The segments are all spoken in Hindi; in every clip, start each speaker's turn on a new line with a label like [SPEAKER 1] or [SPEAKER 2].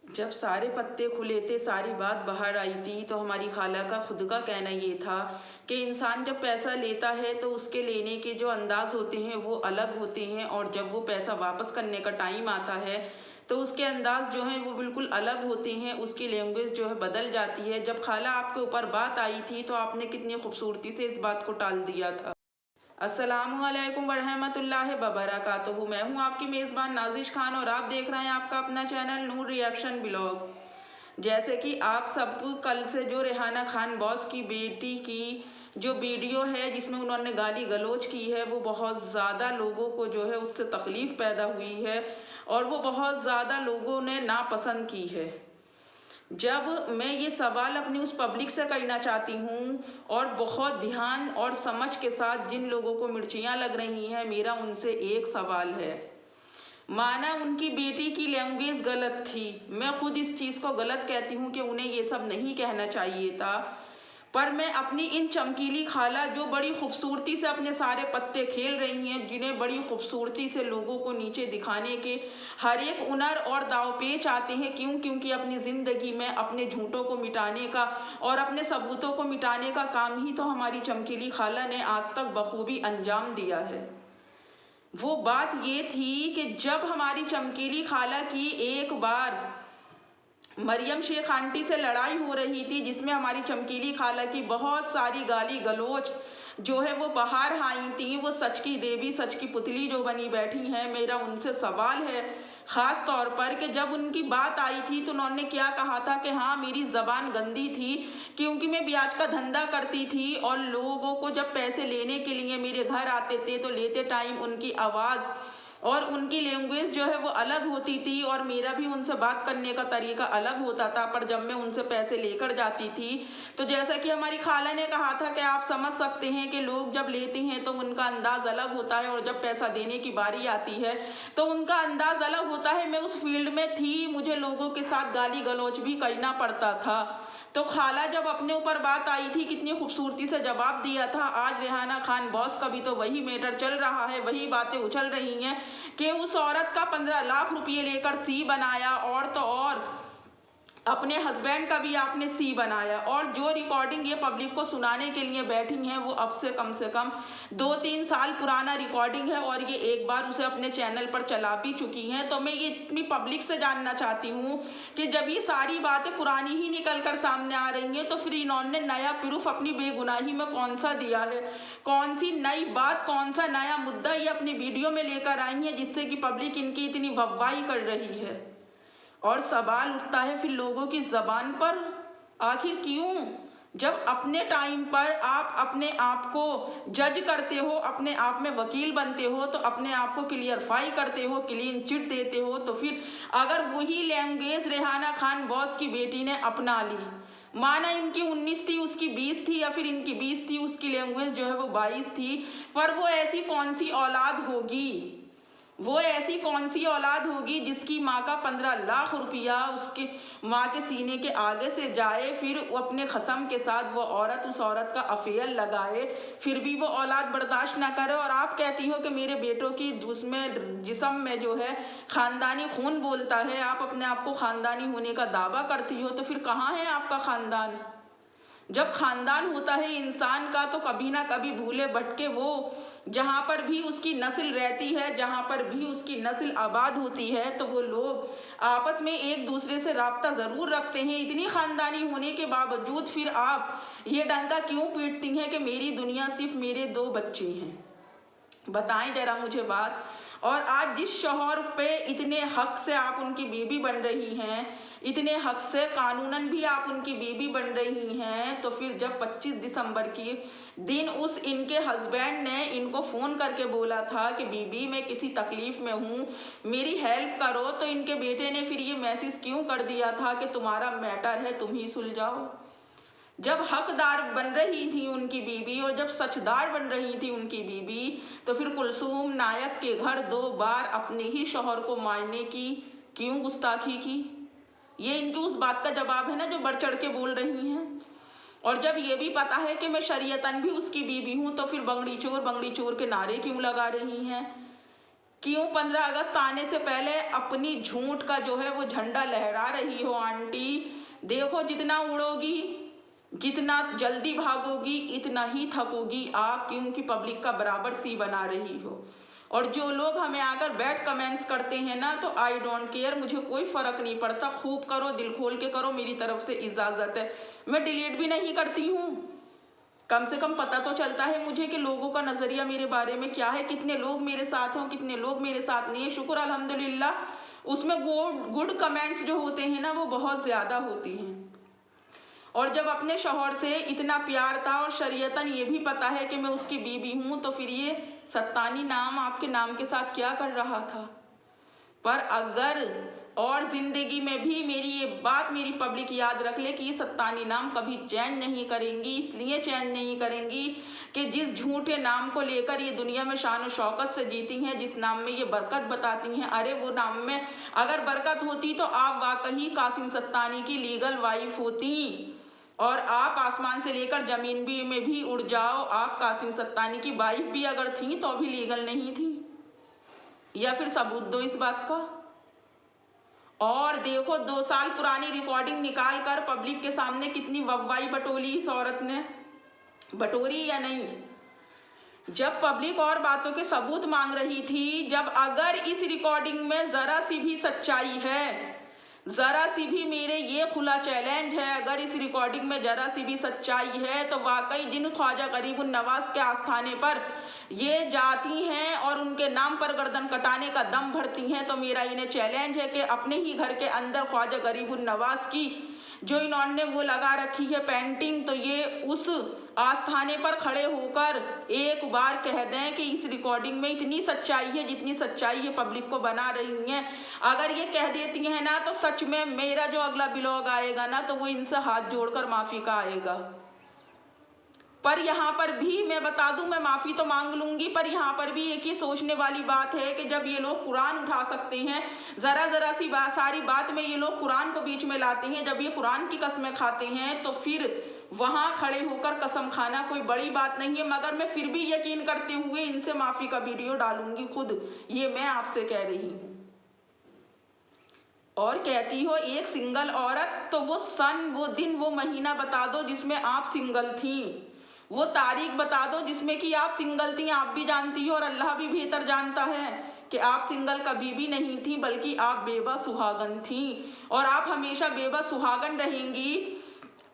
[SPEAKER 1] जब सारे पत्ते खुले थे, सारी बात बाहर आई थी, तो हमारी खाला का खुद का कहना ये था कि इंसान जब पैसा लेता है तो उसके लेने के जो अंदाज होते हैं वो अलग होते हैं, और जब वो पैसा वापस करने का टाइम आता है तो उसके अंदाज जो हैं वो बिल्कुल अलग होते हैं, उसकी लैंग्वेज जो है बदल जाती है। जब खाला आपके ऊपर बात आई थी तो आपने कितनी खूबसूरती से इस बात को टाल दिया था। अस्सलामुअलैकुम वरहमतुल्लाहि वबरकातुहू। मैं हूँ आपकी मेज़बान नाजिश खान और आप देख रहे हैं आपका अपना चैनल नूर रिएक्शन ब्लॉग। जैसे कि आप सब कल से जो रेहाना खान बॉस की बेटी की जो वीडियो है जिसमें उन्होंने गाली गलौज की है, वो बहुत ज़्यादा लोगों को जो है उससे तकलीफ़ पैदा हुई है और वो बहुत ज़्यादा लोगों ने नापसंद की है। जब मैं ये सवाल अपनी उस पब्लिक से करना चाहती हूँ और बहुत ध्यान और समझ के साथ जिन लोगों को मिर्चियाँ लग रही हैं, मेरा उनसे एक सवाल है। माना उनकी बेटी की लैंग्वेज गलत थी, मैं खुद इस चीज़ को गलत कहती हूँ कि उन्हें ये सब नहीं कहना चाहिए था, पर मैं अपनी इन चमकीली खाला जो बड़ी खूबसूरती से अपने सारे पत्ते खेल रही हैं, जिन्हें बड़ी खूबसूरती से लोगों को नीचे दिखाने के हर एक हुनर और दावपेच आते हैं, क्योंकि अपनी ज़िंदगी में अपने झूठों को मिटाने का और अपने सबूतों को मिटाने का काम ही तो हमारी चमकीली खाला ने आज तक बखूबी अंजाम दिया है। वो बात ये थी कि जब हमारी चमकीली खाला की एक बार मरियम शेख आंटी से लड़ाई हो रही थी, जिसमें हमारी चमकीली खाला की बहुत सारी गाली गलौज जो है वो बाहर आई थी। वो सच की देवी, सच की पुतली जो बनी बैठी हैं। मेरा उनसे सवाल है ख़ास तौर पर कि जब उनकी बात आई थी तो उन्होंने क्या कहा था कि हाँ मेरी ज़बान गंदी थी क्योंकि मैं ब्याज का धंधा करती थी और लोगों को जब पैसे लेने के लिए मेरे घर आते थे तो लेते टाइम उनकी आवाज़ और उनकी लैंग्वेज जो है वो अलग होती थी और मेरा भी उनसे बात करने का तरीका अलग होता था। पर जब मैं उनसे पैसे लेकर जाती थी तो जैसा कि हमारी खाला ने कहा था कि आप समझ सकते हैं कि लोग जब लेते हैं तो उनका अंदाज़ अलग होता है और जब पैसा देने की बारी आती है तो उनका अंदाज़ अलग होता है। मैं उस फील्ड में थी, मुझे लोगों के साथ गाली गलौज भी करना पड़ता था। तो खाला जब अपने ऊपर बात आई थी कितनी खूबसूरती से जवाब दिया था। आज रेहाना खान बॉस का भी तो वही मैटर चल रहा है, वही बातें उछल रही हैं कि उस औरत का 15 लाख रुपये लेकर सी बनाया और तो और अपने हस्बैंड का भी आपने सी बनाया, और जो रिकॉर्डिंग ये पब्लिक को सुनाने के लिए बैठी हैं वो अब से कम 2-3 साल पुराना रिकॉर्डिंग है और ये एक बार उसे अपने चैनल पर चला भी चुकी हैं। तो मैं ये अपनी पब्लिक से जानना चाहती हूँ कि जब ये सारी बातें पुरानी ही निकल कर सामने आ रही हैं तो फिर इन्होंने नया प्रूफ अपनी बेगुनाही में कौन सा दिया है, कौन सी नई बात, कौन सा नया मुद्दा ये अपनी वीडियो में लेकर आई हैं जिससे कि पब्लिक इनकी इतनी वाहवाही कर रही है। और सवाल उठता है फिर लोगों की ज़बान पर, आखिर क्यों? जब अपने टाइम पर आप अपने आप को जज करते हो, अपने आप में वकील बनते हो, तो अपने आप को क्लियरफाई करते हो, क्लीन चिट देते हो, तो फिर अगर वही लैंग्वेज रेहाना खान बॉस की बेटी ने अपना ली, माना इनकी 19 थी उसकी 20 थी या फिर इनकी 20 थी उसकी लैंग्वेज जो है वो 22 थी, पर वो ऐसी कौन सी औलाद होगी, वो ऐसी कौन सी औलाद होगी जिसकी माँ का 15 लाख रुपया उसके माँ के सीने के आगे से जाए, फिर वो अपने खसम के साथ वो औरत उस औरत का अफेयर लगाए, फिर भी वो औलाद बर्दाश्त ना करे। और आप कहती हो कि मेरे बेटों की उसमें जिस्म में जो है ख़ानदानी खून बोलता है, आप अपने आप को ख़ानदानी होने का दावा करती हो, तो फिर कहाँ है आपका ख़ानदान? जब खानदान होता है इंसान का तो कभी ना कभी भूले भटके वो जहाँ पर भी उसकी नस्ल रहती है, जहाँ पर भी उसकी नस्ल आबाद होती है, तो वो लोग आपस में एक दूसरे से राब्ता ज़रूर रखते हैं। इतनी ख़ानदानी होने के बावजूद फिर आप ये डंका क्यों पीटती हैं कि मेरी दुनिया सिर्फ मेरे 2 बच्चे हैं? बताएं जरा मुझे बात। और आज जिस शौहर पे इतने हक से आप उनकी बीवी बन रही हैं, इतने हक से कानूनन भी आप उनकी बीवी बन रही हैं, तो फिर जब 25 दिसंबर की दिन उस इनके हस्बैंड ने इनको फ़ोन करके बोला था कि बीबी मैं किसी तकलीफ़ में हूँ, मेरी हेल्प करो, तो इनके बेटे ने फिर ये मैसेज क्यों कर दिया था कि तुम्हारा मैटर है तुम ही सुलझाओ? जब हकदार बन रही थी उनकी बीवी और जब सचदार बन रही थी उनकी बीवी, तो फिर कुलसूम नायक के घर 2 बार अपने ही शौहर को मारने की क्यों गुस्ताखी की? ये इनकी उस बात का जवाब है ना जो बढ़ चढ़ के बोल रही हैं। और जब ये भी पता है कि मैं शरीयतन भी उसकी बीवी हूँ, तो फिर बंगड़ी चोर के नारे क्यों लगा रही हैं? क्यों 15 अगस्त आने से पहले अपनी झूठ का जो है वो झंडा लहरा रही हो आंटी? देखो जितना उड़ोगी, जितना जल्दी भागोगी, इतना ही थकोगी आप, क्योंकि पब्लिक का बराबर सी बना रही हो। और जो लोग हमें आकर बैड कमेंट्स करते हैं ना, तो आई डोंट केयर, मुझे कोई फ़र्क नहीं पड़ता, खूब करो, दिल खोल के करो, मेरी तरफ से इजाज़त है। मैं डिलीट भी नहीं करती हूँ, कम से कम पता तो चलता है मुझे कि लोगों का नज़रिया मेरे बारे में क्या है, कितने लोग मेरे साथ हों, कितने लोग मेरे साथ नहीं है। शुक्र अल्हम्दुलिल्लाह, उसमें गुड कमेंट्स जो होते हैं ना वो बहुत ज़्यादा होती हैं। और जब अपने शौहर से इतना प्यार था और शरीयतन ये भी पता है कि मैं उसकी बीवी हूँ, तो फिर ये सत्तानी नाम आपके नाम के साथ क्या कर रहा था? पर अगर और ज़िंदगी में भी मेरी ये बात मेरी पब्लिक याद रख ले कि ये सत्तानी नाम कभी चैन नहीं करेंगी। इसलिए चैन नहीं करेंगी कि जिस झूठे नाम को लेकर ये दुनिया में शान और शौकत से जीती हैं, जिस नाम में ये बरकत बताती हैं, अरे वो नाम में अगर बरकत होती तो आप वाकई कासिम सत्तानी की लीगल वाइफ होती, और आप आसमान से लेकर ज़मीन भी में भी उड़ जाओ, आप कासिम सत्तानी की वाइफ भी अगर थी तो भी लीगल नहीं थी। या फिर सबूत दो इस बात का। और देखो 2 साल पुरानी रिकॉर्डिंग निकाल कर पब्लिक के सामने कितनी वव्वाई बटोली इस औरत ने, बटोरी या नहीं? जब पब्लिक और बातों के सबूत मांग रही थी, जब अगर इस रिकॉर्डिंग में ज़रा सी भी सच्चाई है, ज़रा सी भी, मेरे ये खुला चैलेंज है, अगर इस रिकॉर्डिंग में ज़रा सी भी सच्चाई है तो वाकई जिन ख्वाजा गरीबुन नवाज के आस्थाने पर ये जाती हैं और उनके नाम पर गर्दन कटाने का दम भरती हैं, तो मेरा इन्हें चैलेंज है कि अपने ही घर के अंदर ख्वाजा गरीबुन नवाज की जो इन्होंने वो लगा रखी है पेंटिंग, तो ये उस आस्थाने पर खड़े होकर एक बार कह दें कि इस रिकॉर्डिंग में इतनी सच्चाई है जितनी सच्चाई ये पब्लिक को बना रही हैं। अगर ये कह देती हैं ना, तो सच में मेरा जो अगला ब्लॉग आएगा ना, तो वो इनसे हाथ जोड़कर माफ़ी का आएगा। पर यहाँ पर भी मैं बता दूं, मैं माफ़ी तो मांग लूँगी, पर यहाँ पर भी एक ही सोचने वाली बात है कि जब ये लोग कुरान उठा सकते हैं, ज़रा सी बात, सारी बात में ये लोग कुरान को बीच में लाते हैं, जब ये कुरान की कसमें खाते हैं, तो फिर वहाँ खड़े होकर कसम खाना कोई बड़ी बात नहीं है। मगर मैं फिर भी यकीन करते हुए इनसे माफ़ी का वीडियो डालूंगी खुद, ये मैं आपसे कह रही हूँ। और कहती हो एक सिंगल औरत, तो वो सन, वो दिन, वो महीना बता दो जिसमें आप सिंगल थी, वो तारीख बता दो जिसमें कि आप सिंगल थी। आप भी जानती हो और अल्लाह भी बेहतर जानता है कि आप सिंगल कभी भी नहीं थी, बल्कि आप बेबा सुहागन थी, और आप हमेशा बेबा सुहागन रहेंगी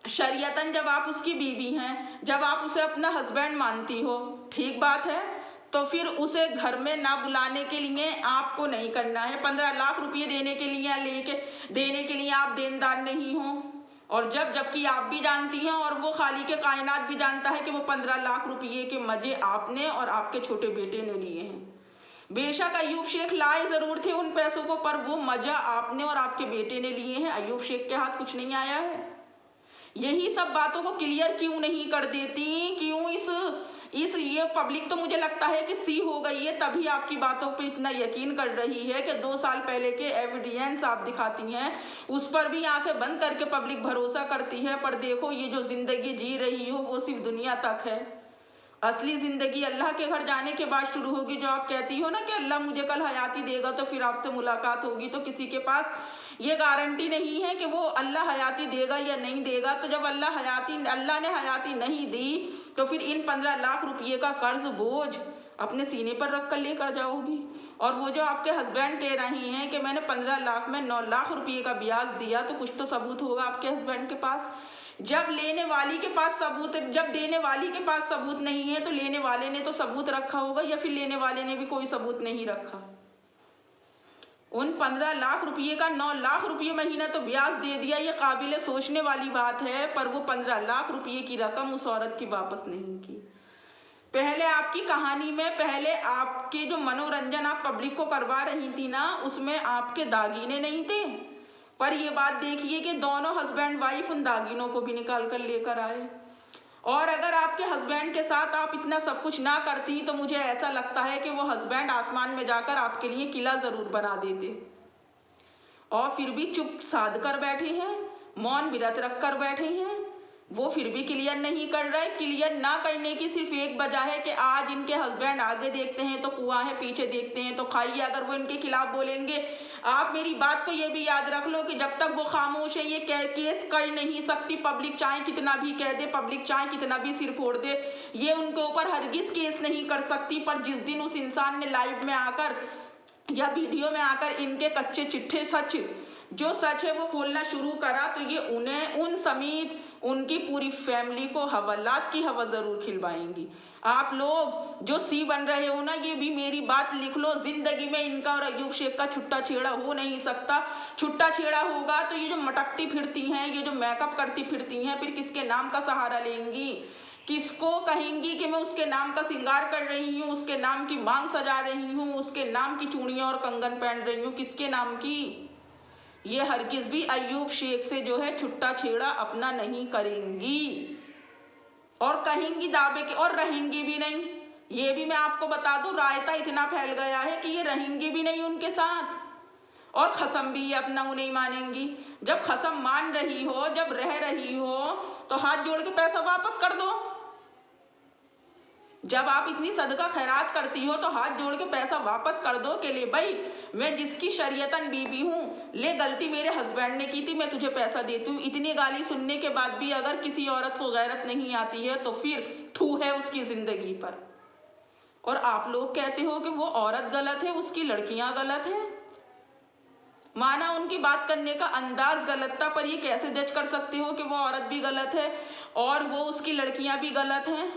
[SPEAKER 1] शरीयतन जब आप उसकी बीवी हैं, जब आप उसे अपना हस्बैंड मानती हो। ठीक बात है, तो फिर उसे घर में ना बुलाने के लिए आपको नहीं करना है। 15 लाख रुपये देने के लिए आप देनदार नहीं हो। और जबकि आप भी जानती हैं और वो खाली के कायनात भी जानता है कि वो 15 लाख रुपये के मजे आपने और आपके छोटे बेटे ने लिए हैं। बेशक अयूब शेख लाए ज़रूर थे उन पैसों को, पर वो मजा आपने और आपके बेटे ने लिए हैं, अयूब शेख के हाथ कुछ नहीं आया है। यही सब बातों को क्लियर क्यों नहीं कर देती? क्यों ये पब्लिक तो मुझे लगता है कि सी हो गई है, तभी आपकी बातों पे इतना यकीन कर रही है कि 2 साल पहले के एविडेंस आप दिखाती हैं, उस पर भी आंखें बंद करके पब्लिक भरोसा करती है। पर देखो, ये जो ज़िंदगी जी रही हो वो सिर्फ दुनिया तक है, असली ज़िंदगी अल्लाह के घर जाने के बाद शुरू होगी। जो आप कहती हो ना कि अल्लाह मुझे कल हयाती देगा तो फिर आपसे मुलाकात होगी, तो किसी के पास ये गारंटी नहीं है कि वो अल्लाह हयाती देगा या नहीं देगा। तो जब अल्लाह ने हयाती नहीं दी, तो फिर इन 15 लाख रुपये का कर्ज बोझ अपने सीने पर रख कर लेकर जाओगी। और वो जो आपके हस्बैंड कह रही हैं कि मैंने 15 लाख में 9 लाख रुपये का ब्याज दिया, तो कुछ तो सबूत होगा आपके हस्बैंड के पास। जब देने वाली के पास सबूत नहीं है, तो लेने वाले ने तो सबूत रखा होगा, या फिर लेने वाले ने भी कोई सबूत नहीं रखा। उन 15 लाख रुपये का 9 लाख रुपये महीना तो ब्याज दे दिया, ये काबिल सोचने वाली बात है। पर वो 15 लाख रुपये की रकम उस औरत की वापस नहीं की। पहले आपकी कहानी में, पहले आपके जो मनोरंजन आप पब्लिक को करवा रही थी ना, उसमें आपके दागीने नहीं थे। पर ये बात देखिए कि दोनों हस्बैंड वाइफ उन दागीनों को भी निकाल कर लेकर आए। और अगर आपके हस्बैंड के साथ आप इतना सब कुछ ना करती, तो मुझे ऐसा लगता है कि वो हस्बैंड आसमान में जाकर आपके लिए किला ज़रूर बना देते। और फिर भी चुप साध कर बैठे हैं, मौन व्रत रख कर बैठे हैं। वो फिर भी क्लियर नहीं कर रहे। क्लियर ना करने की सिर्फ एक वजह है कि आज इनके हस्बैंड आगे देखते हैं तो कुआं है, पीछे देखते हैं तो खाई। अगर वो इनके खिलाफ बोलेंगे, आप मेरी बात को ये भी याद रख लो कि जब तक वो खामोश है ये केस कर नहीं सकती। पब्लिक चाहे कितना भी कह दे, पब्लिक चाहे कितना भी सिर फोड़ दे, ये उनके ऊपर हरगिज केस नहीं कर सकती। पर जिस दिन उस इंसान ने लाइव में आकर या वीडियो में आकर इनके कच्चे चिट्ठे सच, जो सच है वो खोलना शुरू करा, तो ये उन्हें, उन समेत उनकी पूरी फैमिली को हवालात की हवा जरूर खिलवाएंगी। आप लोग जो सी बन रहे हो ना, ये भी मेरी बात लिख लो, जिंदगी में इनका और अयूब शेख का छुट्टा छेड़ा हो नहीं सकता। छुट्टा छेड़ा होगा तो ये जो मटकती फिरती हैं, ये जो मेकअप करती फिरती हैं, फिर किसके नाम का सहारा लेंगी? किसको कहेंगी कि मैं उसके नाम का श्रृंगार कर रही हूँ, उसके नाम की मांग सजा रही हूँ, उसके नाम की चूड़ियाँ और कंगन पहन रही हूँ? किसके नाम की? ये हरगिज भी अयूब शेख से जो है छुट्टा छेड़ा अपना नहीं करेंगी और कहेंगी दावे के, और रहेंगी भी नहीं। ये भी मैं आपको बता दूं, रायता इतना फैल गया है कि ये रहेंगी भी नहीं उनके साथ, और खसम भी ये अपना नहीं मानेंगी। जब खसम मान रही हो, जब रह रही हो, तो हाथ जोड़ के पैसा वापस कर दो। जब आप इतनी सदका खैरात करती हो तो हाथ जोड़ के पैसा वापस कर दो कि ले भाई, मैं जिसकी शरीयतन बीवी हूँ, ले गलती मेरे हस्बैंड ने की थी, मैं तुझे पैसा देती हूँ। इतनी गाली सुनने के बाद भी अगर किसी औरत को गैरत नहीं आती है तो फिर थू है उसकी जिंदगी पर। और आप लोग कहते हो कि वो औरत गलत है, उसकी लड़कियां गलत है। माना उनकी बात करने का अंदाज गलत था, पर ये कैसे जज कर सकते हो कि वो औरत भी गलत है और वो उसकी लड़कियां भी गलत हैं?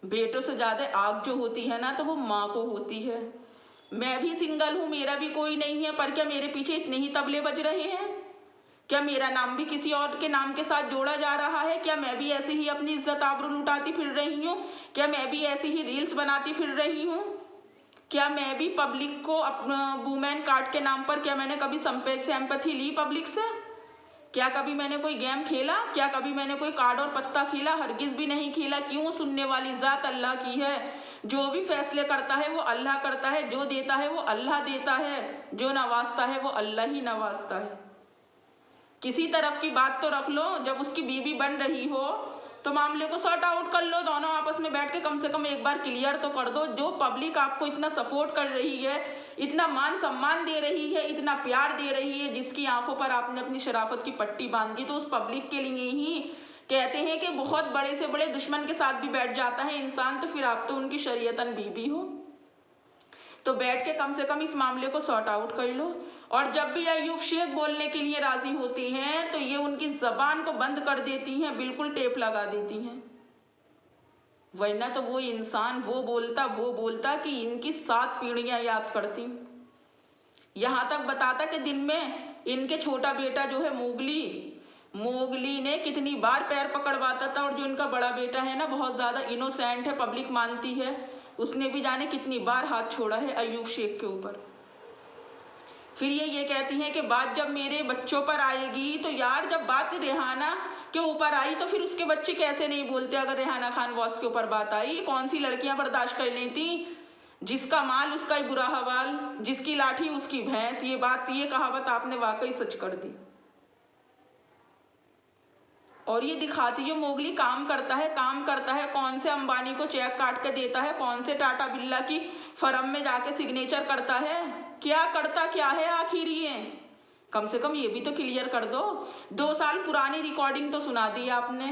[SPEAKER 1] बेटों से ज्यादा आग जो होती है ना, तो वो माँ को होती है। मैं भी सिंगल हूँ, मेरा भी कोई नहीं है, पर क्या मेरे पीछे इतने ही तबले बज रहे हैं? क्या मेरा नाम भी किसी और के नाम के साथ जोड़ा जा रहा है? क्या मैं भी ऐसे ही अपनी इज्जत आबरू लुटाती फिर रही हूँ? क्या मैं भी ऐसे ही रील्स बनाती फिर रही हूँ? क्या मैं भी पब्लिक को अपना वुमेन कार्ड के नाम पर, क्या मैंने कभी सिंपैथी ली पब्लिक से? क्या कभी मैंने कोई गेम खेला? क्या कभी मैंने कोई कार्ड और पत्ता खेला? हरगिज भी नहीं खेला। क्यों? सुनने वाली जात अल्लाह की है। जो भी फैसले करता है वो अल्लाह करता है, जो देता है वो अल्लाह देता है, जो नवाजता है वो अल्लाह ही नवाजता है। किसी तरफ की बात तो रख लो। जब उसकी बीवी बन रही हो तो मामले को सॉर्ट आउट कर लो, दोनों आपस में बैठ के कम से कम एक बार क्लियर तो कर दो। जो पब्लिक आपको इतना सपोर्ट कर रही है, इतना मान सम्मान दे रही है, इतना प्यार दे रही है, जिसकी आंखों पर आपने अपनी शराफत की पट्टी बांध दी, तो उस पब्लिक के लिए ही कहते हैं कि बहुत बड़े से बड़े दुश्मन के साथ भी बैठ जाता है इंसान। तो फिर आप तो उनकी शरीयतन बीवी हो, तो बैठ के कम से कम इस मामले को सॉर्ट आउट कर लो। और जब भी अयूब शेख बोलने के लिए राजी होती हैं तो ये उनकी जबान को बंद कर देती हैं, बिल्कुल टेप लगा देती हैं। वरना तो वो इंसान वो बोलता कि इनकी 7 पीढ़ियां याद करती। यहाँ तक बताता कि दिन में इनके छोटा बेटा जो है मोगली ने कितनी बार पैर पकड़वाता था, और जो इनका बड़ा बेटा है ना, बहुत ज़्यादा इनोसेंट है, पब्लिक मानती है, उसने भी जाने कितनी बार हाथ छोड़ा है अयूब शेख के ऊपर। फिर ये कहती हैं कि बात जब मेरे बच्चों पर आएगी, तो यार जब बात रेहाना के ऊपर आई तो फिर उसके बच्चे कैसे नहीं बोलते? अगर रेहाना खान बॉस के ऊपर बात आई, कौन सी लड़कियां बर्दाश्त कर लेती? जिसका माल उसका ही बुरा हवाल, जिसकी लाठी उसकी भैंस। ये कहावत आपने वाकई सच कर दी। और ये दिखाती है मोगली काम करता है, कौन से अंबानी को चेक काट के देता है, कौन से टाटा बिरला की फर्म में जाके सिग्नेचर करता है, क्या करता क्या है आखिर ये? कम से कम ये भी तो क्लियर कर दो। 2 साल पुरानी रिकॉर्डिंग तो सुना दी आपने,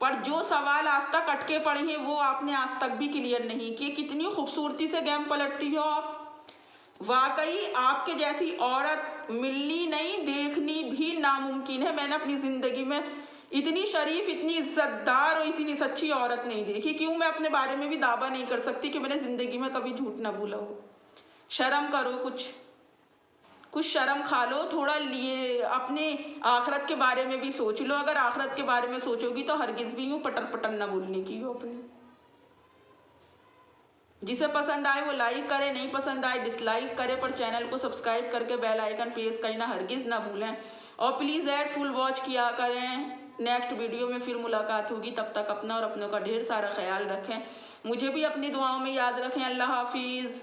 [SPEAKER 1] पर जो सवाल आज तक अटके पड़े हैं वो आपने आज तक भी क्लियर नहीं किए। कितनी खूबसूरती से गेम पलटती हो आप। वाकई आपके जैसी औरत मिलनी नहीं, देखनी भी नामुमकिन है। मैंने अपनी जिंदगी में इतनी शरीफ, इतनी इज्जतदार और इतनी सच्ची औरत नहीं देखी। क्यों? मैं अपने बारे में भी दावा नहीं कर सकती कि मैंने जिंदगी में कभी झूठ ना बोला हो। शर्म करो, कुछ शर्म खा लो थोड़ा। लिए अपने आखिरत के बारे में भी सोच लो। अगर आखिरत के बारे में सोचोगी तो हरगिज भी यूं पटर पटर ना बोलने की हो अपनी। जिसे पसंद आए वो लाइक करे, नहीं पसंद आए डिसलाइक करे, पर चैनल को सब्सक्राइब करके बेल आइकन प्रेस करना हरगिज ना भूलें। और प्लीज़ ऐड फुल वॉच किया करें। नेक्स्ट वीडियो में फिर मुलाकात होगी। तब तक अपना और अपनों का ढेर सारा ख्याल रखें। मुझे भी अपनी दुआओं में याद रखें। अल्लाह हाफिज़।